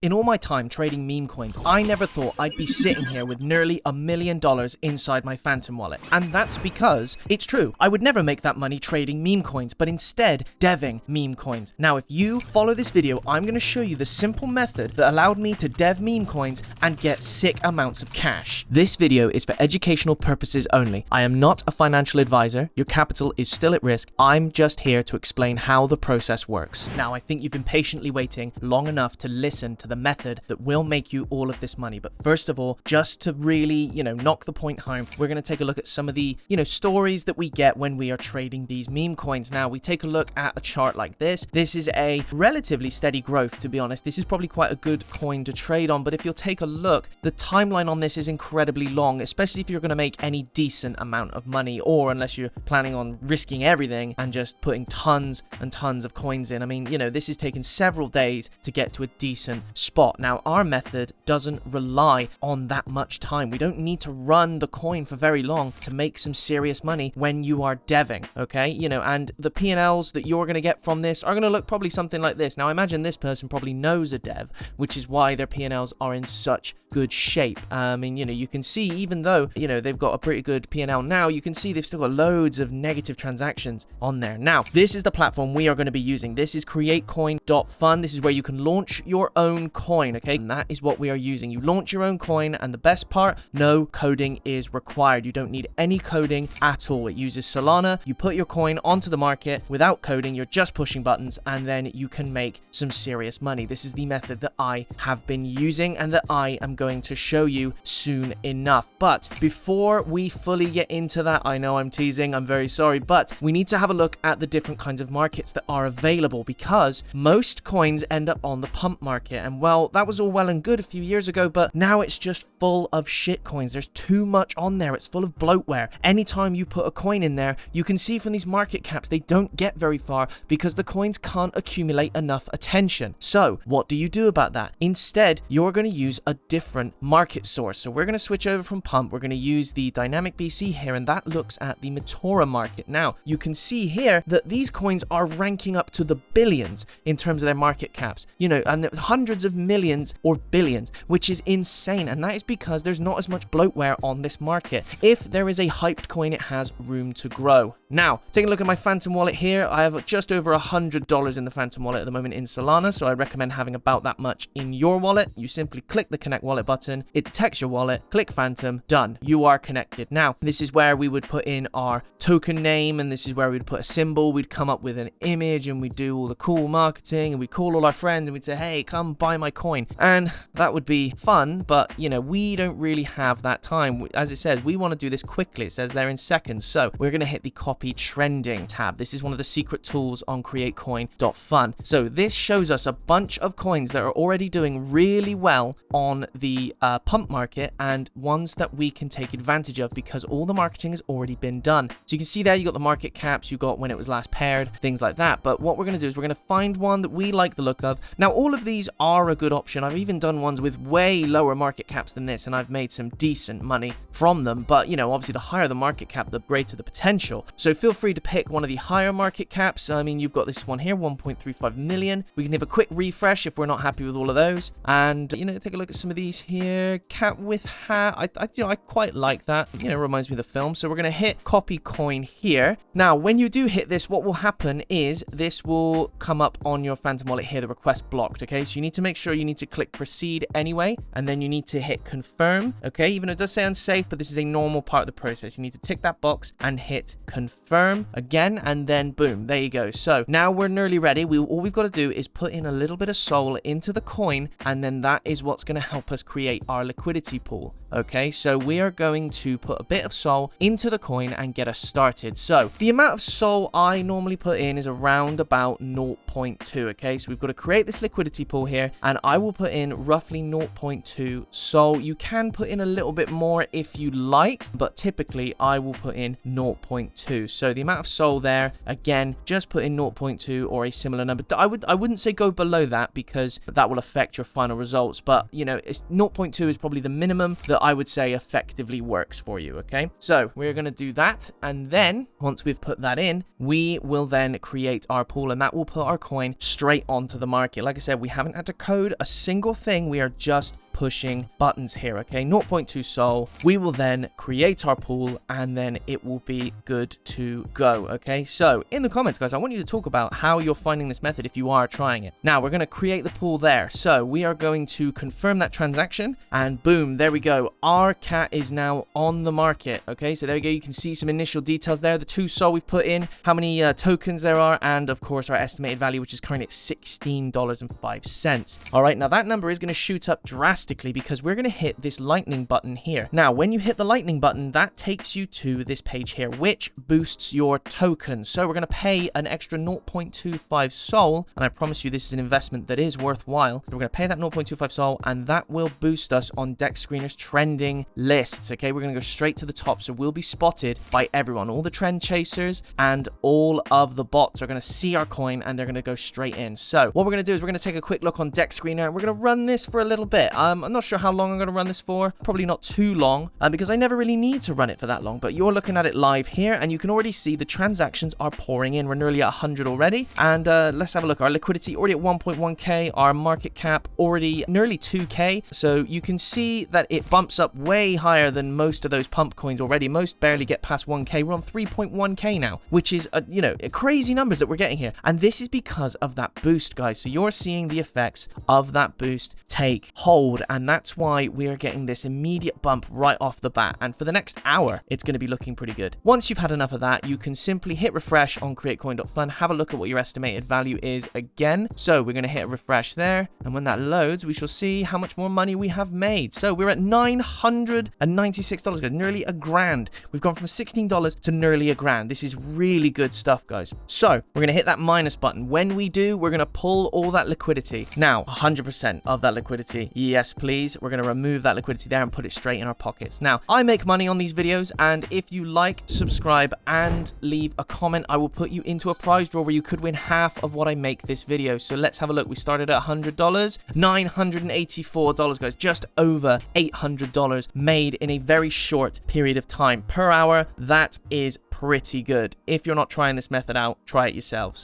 In all my time trading meme coins, I never thought I'd be sitting here with nearly $1 million inside my Phantom wallet. And that's because it's true. I would never make that money trading meme coins, but instead deving meme coins. Now, if you follow this video, I'm going to show you the simple method that allowed me to dev meme coins and get sick amounts of cash. This video is for educational purposes only. I am not a financial advisor. Your capital is still at risk. I'm just here to explain how the process works. Now, I think you've been patiently waiting long enough to listen to the method that will make you all of this money. But first of all, just to really, knock the point home, we're going to take a look at some of the, stories that we get when we are trading these meme coins. Now, we take a look at a chart like this. This is a relatively steady growth, to be honest. This is probably quite a good coin to trade on, but if you'll take a look, the timeline on this is incredibly long, especially if you're going to make any decent amount of money, or unless you're planning on risking everything and just putting tons and tons of coins in. I mean, this is taking several days to get to a decent spot. Now, our method doesn't rely on that much time. We don't need to run the coin for very long to make some serious money when you are deving, okay? And the P&Ls that you're going to get from this are going to look probably something like this. Now, I imagine this person probably knows a dev, which is why their P&Ls are in such good shape. You can see, even though, they've got a pretty good P&L now, you can see they've still got loads of negative transactions on there. Now, this is the platform we are going to be using. This is createcoin.fun. This is where you can launch your own coin, okay? And that is what we are using. You launch your own coin, and the best part, no coding is required. You don't need any coding at all. It uses Solana. You put your coin onto the market without coding. You're just pushing buttons, and then you can make some serious money. This is the method that I have been using and that I am going to show you soon enough. But before we fully get into that, I know I'm teasing, I'm very sorry, but we need to have a look at the different kinds of markets that are available, because most coins end up on the pump market. And well, that was all well and good a few years ago, but now it's just full of shit coins. There's too much on there. It's full of bloatware. Anytime you put a coin in there, you can see from these market caps, they don't get very far because the coins can't accumulate enough attention. So what do you do about that? Instead, you're going to use a different market source. So we're going to switch over from pump. We're going to use the dynamic BC here, and that looks at the Metora market. Now, you can see here that these coins are ranking up to the billions in terms of their market caps, and hundreds of millions or billions, which is insane. And that is because there's not as much bloatware on this market. If there is a hyped coin, it has room to grow. Now, taking a look at my Phantom wallet here, I have just over $100 in the Phantom wallet at the moment in Solana, so I recommend having about that much in your wallet. You simply click the connect wallet button, it detects your wallet, click Phantom, done. You are connected. Now, this is where we would put in our token name, and this is where we'd put a symbol. We'd come up with an image, and we'd do all the cool marketing, and we'd call all our friends, and we'd say, hey, come buy my coin. And that would be fun, but, we don't really have that time. As it says, we want to do this quickly. It says there in seconds. So we're going to hit the copy trending tab. This is one of the secret tools on createcoin.fun. So this shows us a bunch of coins that are already doing really well on the pump market, and ones that we can take advantage of because all the marketing has already been done. So you can see there, you got the market caps, you got when it was last paired, things like that. But what we're going to do is we're going to find one that we like the look of. Now, all of these are a good option. I've even done ones with way lower market caps than this, and I've made some decent money from them. But, obviously the higher the market cap, the greater the potential. So feel free to pick one of the higher market caps. I mean, you've got this one here, 1.35 million. We can have a quick refresh if we're not happy with all of those. And, take a look at some of these here. Cat with hat. I quite like that. Reminds me of the film. So we're going to hit copy coin here. Now, when you do hit this, what will happen is this will come up on your Phantom wallet here, the request blocked, okay? So you need to make sure you need to click proceed anyway, and then you need to hit confirm, okay? Even though it does say unsafe, but this is a normal part of the process. You need to tick that box and hit confirm again, and then boom, there you go. So now we're nearly ready. All we've got to do is put in a little bit of soul into the coin, and then that is what's going to help us create our liquidity pool. Okay, so we are going to put a bit of soul into the coin and get us started. So the amount of soul I normally put in is around about 0.2. Okay, so we've got to create this liquidity pool here, and I will put in roughly 0.2 soul. You can put in a little bit more if you like, but typically I will put in 0.2. So the amount of soul there, again, just put in 0.2 or a similar number. I wouldn't say go below that because that will affect your final results, but it's 0.2 is probably the minimum that that I would say effectively works for you, okay? So we're going to do that, and then once we've put that in, we will then create our pool, and that will put our coin straight onto the market. Like I said, we haven't had to code a single thing. We are just pushing buttons here, okay? 0.2 Sol. We will then create our pool, and then it will be good to go, okay? So in the comments, guys, I want you to talk about how you're finding this method if you are trying it. Now we're going to create the pool there. So we are going to confirm that transaction, and boom, there we go. Our cat is now on the market, okay? So there we go. You can see some initial details there. The 2 Sol we've put in, how many tokens there are, and of course our estimated value, which is currently at $16.05. All right, now that number is going to shoot up drastically because we're going to hit this lightning button here. Now, when you hit the lightning button, that takes you to this page here, which boosts your tokens. So we're going to pay an extra 0.25 Sol, and I promise you this is an investment that is worthwhile. We're going to pay that 0.25 Sol, and that will boost us on Dex Screener's trending lists, okay? We're going to go straight to the top, so we'll be spotted by everyone. All the trend chasers and all of the bots are going to see our coin, and they're going to go straight in. So what we're going to do is we're going to take a quick look on Dex Screener, and we're going to run this for a little bit. I'm not sure how long I'm going to run this for. Probably not too long, because I never really need to run it for that long. But you're looking at it live here, and you can already see the transactions are pouring in. We're nearly at 100 already. And let's have a look. Our liquidity already at 1.1k. Our market cap already nearly 2k. So you can see that it bumps up way higher than most of those pump coins already. Most barely get past 1k. We're on 3.1k now, which is, you know, crazy numbers that we're getting here. And this is because of that boost, guys. So you're seeing the effects of that boost take hold, and that's why we are getting this immediate bump right off the bat. And for the next hour, it's going to be looking pretty good. Once you've had enough of that, you can simply hit refresh on createcoin.fun, have a look at what your estimated value is again. So we're going to hit refresh there, and when that loads, we shall see how much more money we have made. So we're at $996, guys, nearly a grand. We've gone from $16 to nearly a grand. This is really good stuff, guys. So we're going to hit that minus button. When we do, we're going to pull all that liquidity. Now, 100% of that liquidity, yes please. We're going to remove that liquidity there and put it straight in our pockets. Now, I make money on these videos, and if you like, subscribe, and leave a comment, I will put you into a prize draw where you could win half of what I make this video. So let's have a look. We started at $100, $984, guys, just over $800 made in a very short period of time per hour. That is pretty good. If you're not trying this method out, try it yourselves.